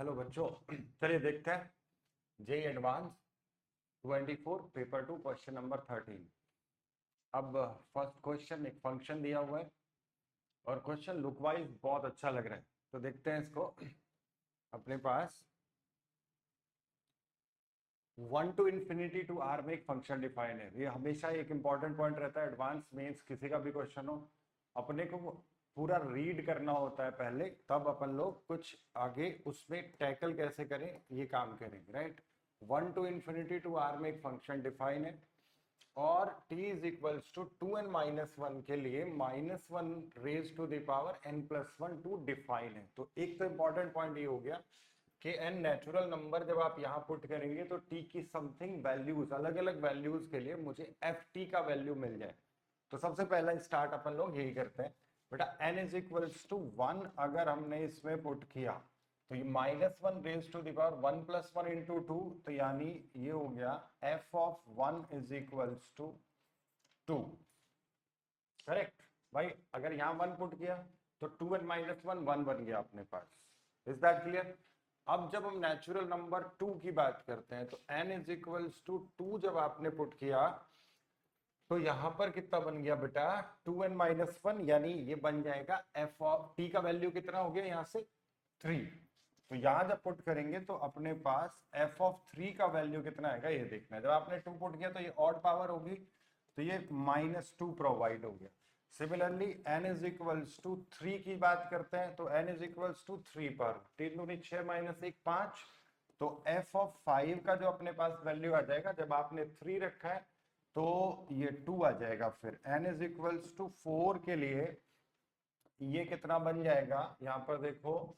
Hello बच्चों, चलिए देखते हैं JEE advance 24 paper 2 question number 13। अब फर्स्ट क्वेश्चन एक फंक्शन दिया हुआ है और क्वेश्चन लुक वाइज बहुत अच्छा लग रहा है, तो देखते हैं इसको। अपने पास 1 to infinity to r में एक फंक्शन डिफाइन है। ये हमेशा एक इंपॉर्टेंट पॉइंट रहता है, एडवांस मेंस किसी का भी क्वेश्चन हो, अपने को पूरा रीड करना होता है पहले, तब अपन लोग कुछ आगे उसमें टैकल कैसे करें ये काम करेंगे, right. 1 to infinity to r में एक फंक्शन डिफाइन है और t is equals to 2n-1 के लिए -1 raise to the power n+1 to define है। तो एक तो इंपॉर्टेंट पॉइंट ये हो गया कि n नेचुरल नंबर जब आप यहाँ पुट करेंगे तो t की समथिंग वैल्यूज, अलग अलग वैल्यूज के लिए मुझे ft का वैल्यू मिल जाए। तो सबसे पहला स्टार्ट अपन लोग यही करते हैं बेटा, n इज इक्वल्स टू 1 अगर हमने इसमें पुट किया तो ये -1 raise to the power 1+1 into 2, तो यानी ये हो गया f of 1 is equals to 2। Correct भाई, अगर यहाँ 1 पुट किया तो 2n-1 1 बन गया अपने पास। Is that clear? अब जब हम नेचुरल नंबर 2 की बात करते हैं तो n इज इक्वल्स टू 2 जब आपने पुट किया तो यहां पर कितना बन गया बेटा, 2n-1, यानी ये बन जाएगा f ऑफ t का वैल्यू कितना हो गया यहाँ से 3। तो यहां जब पुट करेंगे तो अपने पास f ऑफ 3 का वैल्यू कितना आएगा ये देखना है। जब आपने 2 पुट किया तो ये ऑड पावर होगी तो ये -2 प्रोवाइड हो गया। Similarly n is equals to 3 की बात करते हैं तो n इज इक्वल्स टू 3 पर 3 दूनी 6 -1 5, तो f ऑफ 5 का जो अपने पास वैल्यू आ जाएगा जब आपने 3 रखा है तो ये 2 आ जाएगा। फिर n इज इक्वल्स टू 4 के लिए ये कितना बन जाएगा, यहाँ पर देखो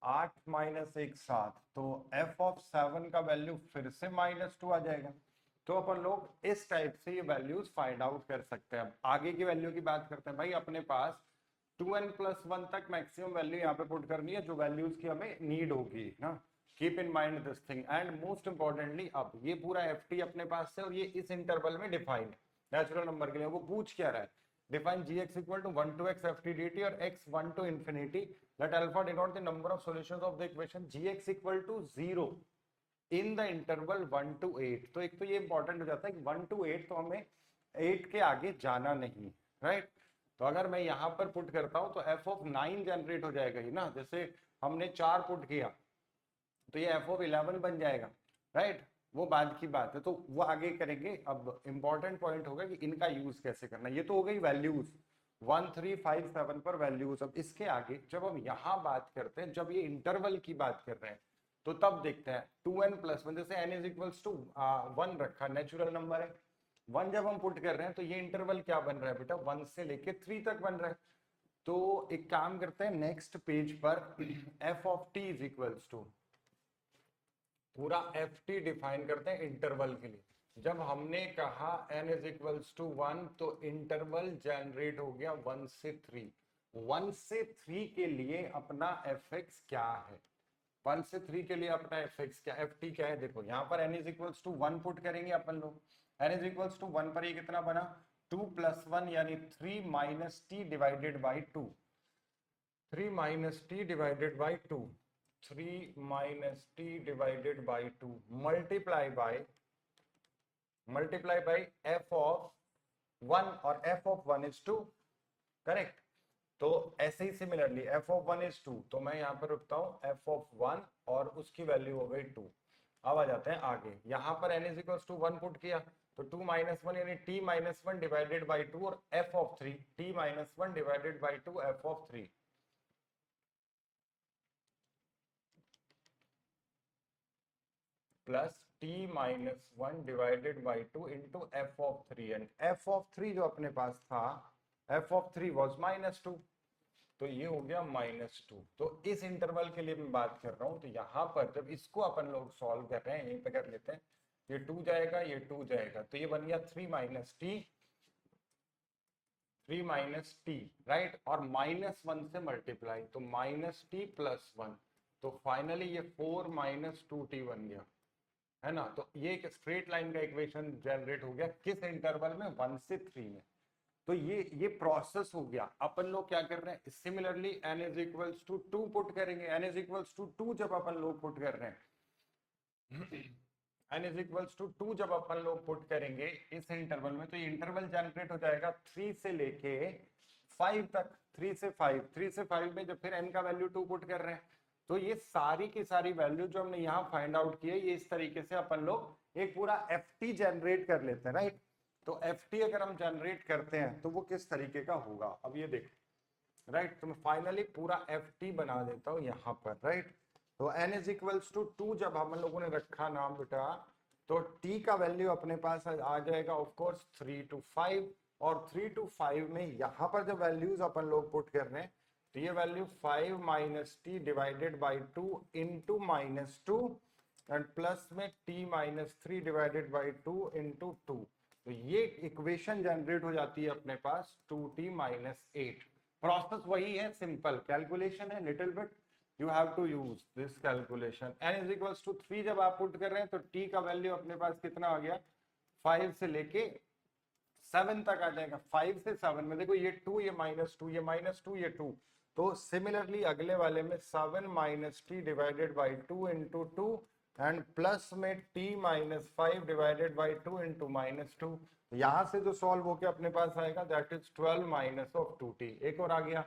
8 -1 7, तो f ऑफ 7 का वैल्यू फिर से -2 आ जाएगा। तो अपन लोग इस टाइप से ये वैल्यूज फाइंड आउट कर सकते हैं। अब आगे की वैल्यू की बात करते हैं भाई, अपने पास 2n+1 तक मैक्सिमम वैल्यू यहाँ पे पुट करनी है जो वैल्यूज की हमें नीड होगी ना। Keep in mind this thing and most importantly अब ये पूरा ft अपने पास है और ये इस इंटरवल में डिफाइन है नेचुरल नंबर के लिए। वो पूछ क्या रहा है, define gx equal to 1 to x ft dt और x 1 to infinity, let alpha denote the number of solutions of the equation gx equal to 0 in the interval 1 to 8। तो एक तो ये इंपॉर्टेंट हो जाता है कि 1 to 8 तो हमें 8 के आगे जाना नहीं, राइट। तो अगर मैं यहाँ पर पुट करता हूँ तो f ऑफ 9 जनरेट हो जाएगा ही ना। जैसे हमने 4 पुट किया तो ये f ऑफ 11 बन जाएगा, राइट। वो बाद की बात है, तो वो आगे करेंगे। अब इंपॉर्टेंट पॉइंट होगा कि इनका यूज कैसे करना। ये तो हो गई वैल्यूज 1 3 5 7 पर वैल्यूज। अब इसके आगे जब हम यहाँ बात करते हैं, जब ये इंटरवल की बात कर रहे हैं तो तब देखते हैं 2n+1, जैसे n इज इक्वल्स टू 1 रखा, नेचुरल नंबर है 1 जब हम पुट कर रहे हैं तो ये इंटरवल क्या बन रहा है बेटा, 1 से लेके 3 तक बन रहा है। तो एक काम करते हैं नेक्स्ट पेज पर f of t is equals to पूरा ft डिफाइन करते हैं इंटरवल के लिए। जब हमने कहा n इज इक्वल्स टू 1 तो इंटरवल जनरेट हो गया 1 से 3। 1 से 3 के लिए अपना fx क्या है, 1 से 3 के लिए अपना fx क्या, ft क्या है, देखो यहाँ पर n is equals to 1 put करेंगे अपन लोग। n इज इक्वल्स टू 1 पर ये कितना बना 2+1 यानी 3 minus T divided by 2, 3 minus T divided by 2, 3 minus T divided by 2 multiply by f of 1 और f ऑफ 1 इज 2, करेक्ट। तो ऐसे ही सिमिलरली f ऑफ 1 इज 2, तो मैं यहाँ पर रुकता हूँ f ऑफ 1 और उसकी वैल्यू हो गई 2। अब आ जाते हैं आगे, यहाँ पर n is equals to 1 put किया तो 2-1 यानी t-1 डिवाइडेड बाई 2 और f of 3 t-1 divided by 2 f of 3 plus t-1 divided by 2 into f of 3, and f of 3 जो अपने पास था f ऑफ 3 वॉज -2, तो ये हो गया -2। तो इस इंटरवल के लिए मैं बात कर रहा हूं, तो यहाँ पर जब इसको अपन लोग सॉल्व कर रहे हैं यहीं पे कर लेते हैं, ये 2 जाएगा ये 2 जाएगा तो ये बन गया 3 माइनस टी, राइट, और -1 से मल्टीप्लाई तो -t+1, तो फाइनली ये 4 -2t बन गया, है ना। तो ये एक स्ट्रेट लाइन का इक्वेशन जनरेट हो गया किस इंटरवल में, 1 से 3 में। तो ये प्रोसेस हो गया। अपन लोग क्या कर रहे हैं, similarly n is equals to 2 put करेंगे। n इज इक्वल्स टू 2 जब अपन लोग पुट कर रहे हैं n इज इक्वल्स टू 2 जब अपन लोग पुट करेंगे इस इंटरवल में, तो ये इंटरवल जनरेट हो जाएगा 3 से लेके 5 तक। 3 से 5 में जब फिर n का वैल्यू 2 पुट कर रहे हैं, तो ये सारी की सारी वैल्यू जो हमने यहाँ फाइंड आउट की है, ये इस तरीके से अपन लोग एक पूरा ft जनरेट कर लेते हैं, राइट। तो ft अगर हम जनरेट करते हैं तो वो किस तरीके का होगा, अब ये देखो, राइट। तो मैं फाइनली पूरा ft बना देता हूँ यहाँ पर, राइट। तो n इज इक्वल्स टू 2 जब हम लोगों ने रखा नाम बेटा, तो t का वैल्यू अपने पास आ जाएगा ऑफ कोर्स 3 to 5, और 3 to 5 में यहाँ पर जब वैल्यूज अपन लोग पुट कर रहे हैं, तो ये value 5 minus T divided by 2 into -2 and plus में t minus 3 divided by 2 into 2। तो ये इक्वेशन जनरेट हो जाती है अपने पास 2t माइनस 8। प्रोसेस वही है, सिंपल कैलकुलेशन है, little bit you have to use this calculation. n is equals to 3 जब आप पुट कर रहे हैं तो t का वैल्यू अपने पास कितना आ गया, 5 से लेके 7 तक आ जाएगा। 5 से 7 में देखो ये 2, ये -2, ये -2, ये 2। तो सिमिलरली अगले वाले में 7 minus T divided by 2 into 2 and plus में t minus 5 divided by 2 into -2। यहां से जो सॉल्व होके अपने पास आएगा that is 12 minus of 2t। एक और आ गया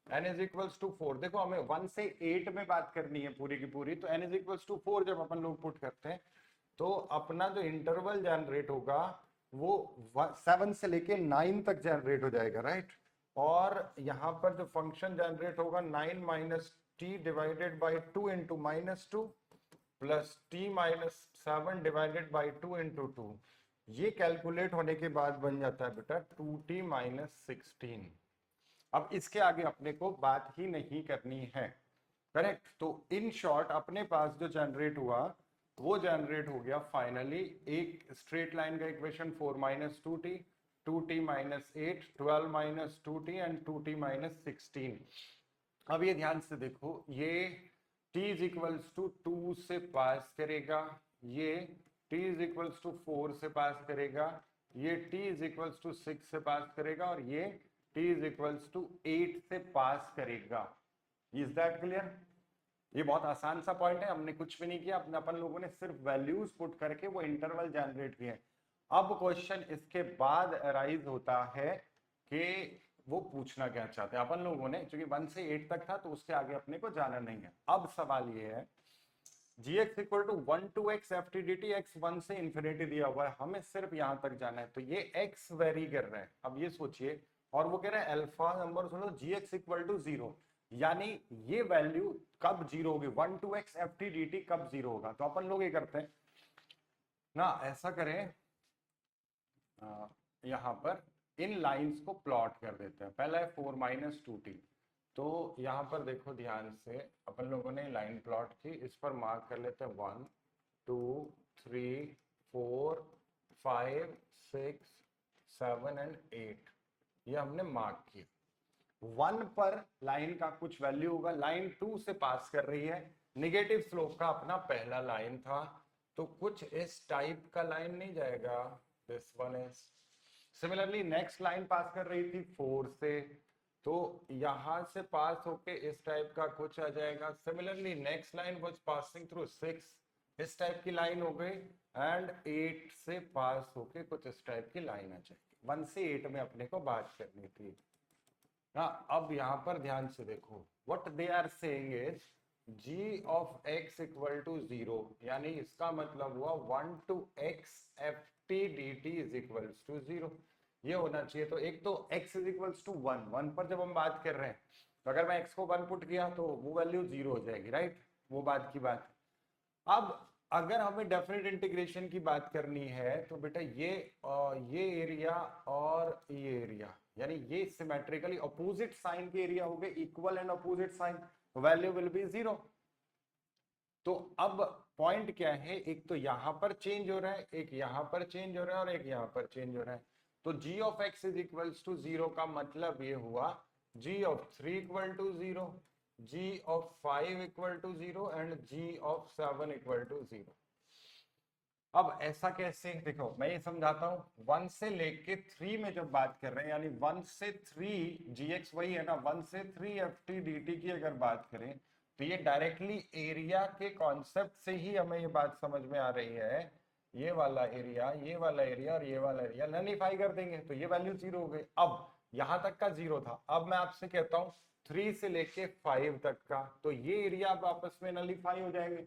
n इज इक्वल्स टू 4। देखो हमें 1 से 8 में बात करनी है पूरी की पूरी, तो n इज इक्वल्स टू 4 जब अपन लोग पुट करते हैं तो अपना जो इंटरवल जनरेट होगा वो 7 से लेके 9 तक जनरेट हो जाएगा, राइट। और यहाँ पर जो फंक्शन जनरेट होगा 9 minus T divided by 2 into -2 plus T minus 7 divided by 2 into 2। ये कैलकुलेट होने के बाद बन जाता है बेटा 2t माइनस 16। अब इसके आगे अपने को बात ही नहीं करनी है, करेक्ट। तो इन शॉर्ट अपने पास जो जनरेट हुआ वो जनरेट हो गया फाइनली एक स्ट्रेट लाइन का equation 4 minus 2t, 2t minus 8, 12 minus 2t and 2t minus 16। अब ये ध्यान से देखो, ये t इज इक्वल्स टू 2 से पास करेगा, ये t इज इक्वल्स टू 4 से पास करेगा, ये t इज इक्वल्स टू 6 से पास करेगा, और ये t इज इक्वल्स टू 8 से पास करेगा। Is that clear? ये बहुत आसान सा पॉइंट है, हमने कुछ भी नहीं किया, अपने अपन लोगों ने सिर्फ वैल्यूज पुट करके वो इंटरवल जनरेट किए। अब क्वेश्चन इसके बाद अराइज होता है कि वो पूछना क्या चाहते हैं अपन लोगों ने, क्योंकि 1 से 8 तक था तो उसके आगे अपने को जाना नहीं है। अब सवाल ये है gx equal to 1 to x ft dt, x 1 से इंफिनिटी दिया हुआ है, हमें सिर्फ यहां तक जाना है, तो ये x वेरी कर रहे हैं। अब ये सोचिए, और वो कह रहे हैं अल्फा नंबर सुनो gx इक्वल टू 0, यानी ये वैल्यू कब 0 होगी, 1 to x ft dt कब 0 होगा। तो अपन लोग ये करते हैं ना, ऐसा करें, यहां पर इन लाइंस को प्लॉट कर देते हैं। पहला है 4 माइनस 2t, तो यहाँ पर देखो ध्यान से, अपन लोगों ने लाइन प्लॉट की, इस पर मार्क कर लेते हैं 1 2 3 4 5 6 7 एंड 8, ये हमने मार्क किया। 1 पर लाइन का कुछ वैल्यू होगा, लाइन 2 से पास कर रही है, निगेटिव स्लोप का अपना पहला लाइन था, तो कुछ इस टाइप का लाइन नहीं जाएगा, this one is. Similarly next line pass कर रही थी 4 से, तो यहां से पास होके इस टाइप का कुछ आ जाएगा। Similarly next line was passing through 6, इस टाइप की लाइन हो गई, एंड 8 से पास होके कुछ इस टाइप की लाइन आ जाएगी। 1 से 8 में अपने को बात करनी थी। हाँ, अब यहाँ पर ध्यान से देखो, what they are saying is g of x equal to 0, यानी इसका मतलब हुआ 1 to x ft dt is equals to 0, ये होना चाहिए। तो एक तो x इज इक्वल्स टू 1, 1 पर जब हम बात कर रहे हैं, तो अगर मैं x को 1 पुट किया तो वो वैल्यू 0 हो जाएगी, राइट, वो बात की बात। अब अगर हमें डेफिनेट इंटीग्रेशन की बात करनी है, तो बेटा ये एरिया और ये एरिया, यानी ये सिमेट्रिकली अपोजिट साइन के एरिया हो गए, equal and opposite sign, value will be 0। तो अब पॉइंट क्या है, एक तो यहां पर चेंज हो रहा है, एक यहां पर चेंज हो रहा है, और एक यहां पर चेंज हो रहा है। तो g of x is equals to 0 का मतलब ये हुआ g of 3 equal to 0, g of 5 equal to 0 and g of 7 equal to 0। अब ऐसा कैसे, देखो मैं ये समझाता हूँ। 1 से लेके 3 में जब बात कर रहे हैं, यानी 1 से 3 gx वही है ना, 1 से 3 ft dt की अगर बात करें, तो ये डायरेक्टली एरिया के कॉन्सेप्ट से ही हमें ये बात समझ में आ रही है। ये वाला एरिया, ये वाला एरिया और ये वाला एरिया नलीफाई कर देंगे तो ये वैल्यू 0 हो गई। अब यहां तक का 0 था, अब मैं आपसे कहता हूँ 3 से लेके 5 तक का, तो ये एरिया अब आपस में नलीफाई हो जाएंगे।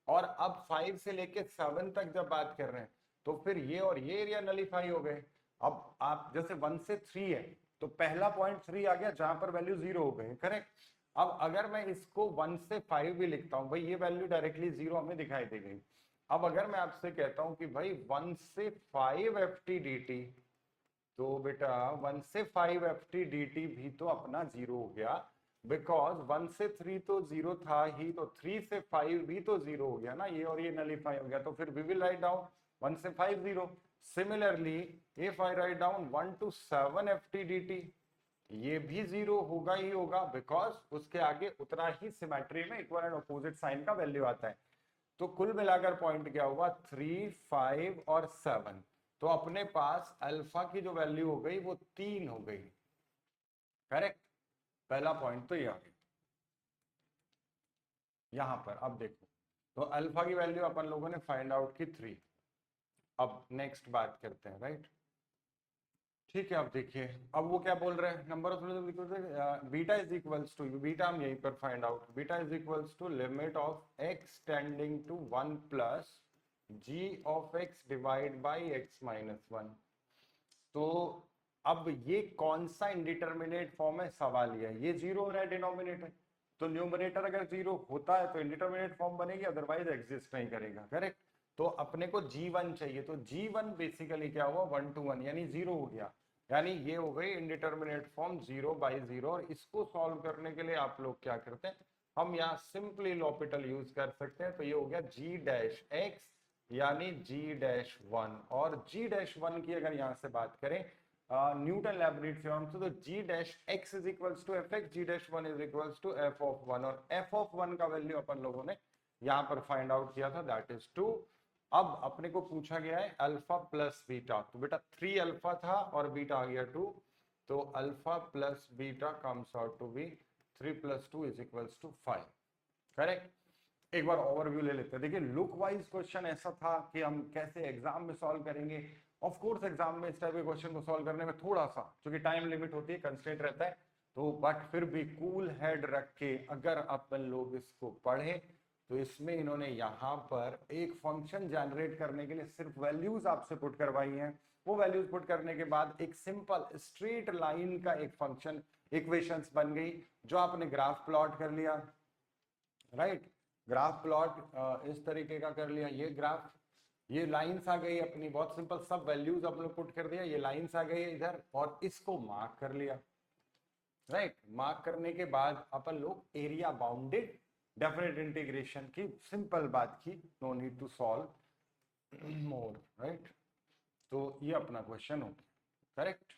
और अब 5 से लेके 7 तक जब बात कर रहे हैं, तो फिर ये और ये एरिया नलीफाई हो गए। अब आप जैसे 1 से 3 है, तो पहला पॉइंट 3 आ गया जहां पर वैल्यू 0 हो गई, करेक्ट। अब अगर मैं इसको 1 से 5 भी लिखता हूं, भाई ये वैल्यू डायरेक्टली 0 हमें दिखाई दे गई। अब अगर मैं आपसे कहता हूं कि भाई 1 से 5 ft dt, तो बेटा 1 से 5 ft dt भी तो अपना 0 हो गया, बिकॉज 1 से 3 तो 0 था ही, तो 3 से 5 भी तो 0 हो गया ना, ये और ये नलीफाई हो गया, तो फिर वी विल राइट डाउन 1 से 5 0। Similarly if I write down 1 to 7 ft dt, ये भी 0 होगा ही होगा, बिकॉज उसके आगे उतना ही सिमेट्री में इक्वल एंड अपोजिट साइन का वैल्यू आता है। तो कुल मिलाकर पॉइंट क्या हुआ, 3, 5 और 7। तो अपने पास अल्फा की जो वैल्यू हो गई वो 3 हो गई, करेक्ट। पहला पॉइंट तो ये आ गया यहां पर। अब देखो, तो अल्फा की वैल्यू अपन लोगों ने फाइंड आउट की 3। अब नेक्स्ट बात करते हैं, राइट। ठीक है, अब देखिए, अब वो क्या बोल रहे हैं, number of beta is equals to, beta हम यहीं पर find out, beta is equals to limit of x tending to 1 plus g of x divide by x minus 1। तो अब ये कौन सा इंडिटरमिनेट फॉर्म है, सवाल ये है। ये 0 हो रहा है डिनोमिनेटर, तो न्यूमरेटर अगर 0 होता है तो इंडिटरमिनेट फॉर्म बनेगी, अदरवाइज एग्जिस्ट नहीं करेगा, करेक्ट। तो अपने को g1 चाहिए, तो g1 बेसिकली क्या हुआ, 1 to 1 यानी 0 हो गया, यानी ये हो गई इंडिटरमिनेट फॉर्म 0 by 0। और इसको सॉल्व करने के लिए आप लोग क्या करते हैं, हम यहाँ सिंपली लॉपिटल यूज कर सकते हैं। तो ये हो गया g डैश x यानी g डैश 1, और g डैश 1 की अगर यहाँ से बात करें न्यूटन लैबोरेटरी थ्योरम से, तो g dash x is equals to f x, g dash 1 is equals to f of 1, और एफ ऑफ 1 का वैल्यू अपन लोगों ने यहाँ पर फाइंड आउट किया था, दैट इज 2। अब अपने को पूछा गया है अल्फा प्लस बीटा, तो बेटा 3 अल्फा था और बीटा आ गया 2, तो alpha plus beta comes out to be 3 + 2 is equals to 5, correct. एक बार ओवरव्यू ले लेते हैं। देखिए लुक वाइज क्वेश्चन ऐसा था कि हम कैसे एग्जाम में सॉल्व करेंगे। ऑफ कोर्स एग्जाम में इस टाइप के क्वेश्चन को सॉल्व करने में थोड़ा सा, क्योंकि टाइम लिमिट होती है, कंस्ट्रेंट रहता है, तो बट फिर भी कूल हेड रख के अगर अपन लोग इसको पढ़े, तो इसमें इन्होंने यहाँ पर एक फंक्शन जनरेट करने के लिए सिर्फ वैल्यूज आपसे पुट करवाई हैं। वो वैल्यूज पुट करने के बाद एक सिंपल स्ट्रेट लाइन का एक फंक्शन इक्वेशंस बन गई, जो आपने ग्राफ प्लॉट कर लिया, राइट। ग्राफ प्लॉट इस तरीके का कर लिया, ये ग्राफ, ये लाइंस आ गई अपनी, बहुत सिंपल, सब वैल्यूज अपन लोग पुट कर दिया, ये लाइंस आ गई इधर, और इसको मार्क कर लिया, राइट। मार्क करने के बाद अपन लोग एरिया बाउंडेड डेफिनेट इंटीग्रेशन की सिंपल बात की, no need to solve more, right. तो ये अपना क्वेश्चन हो गया, करेक्ट।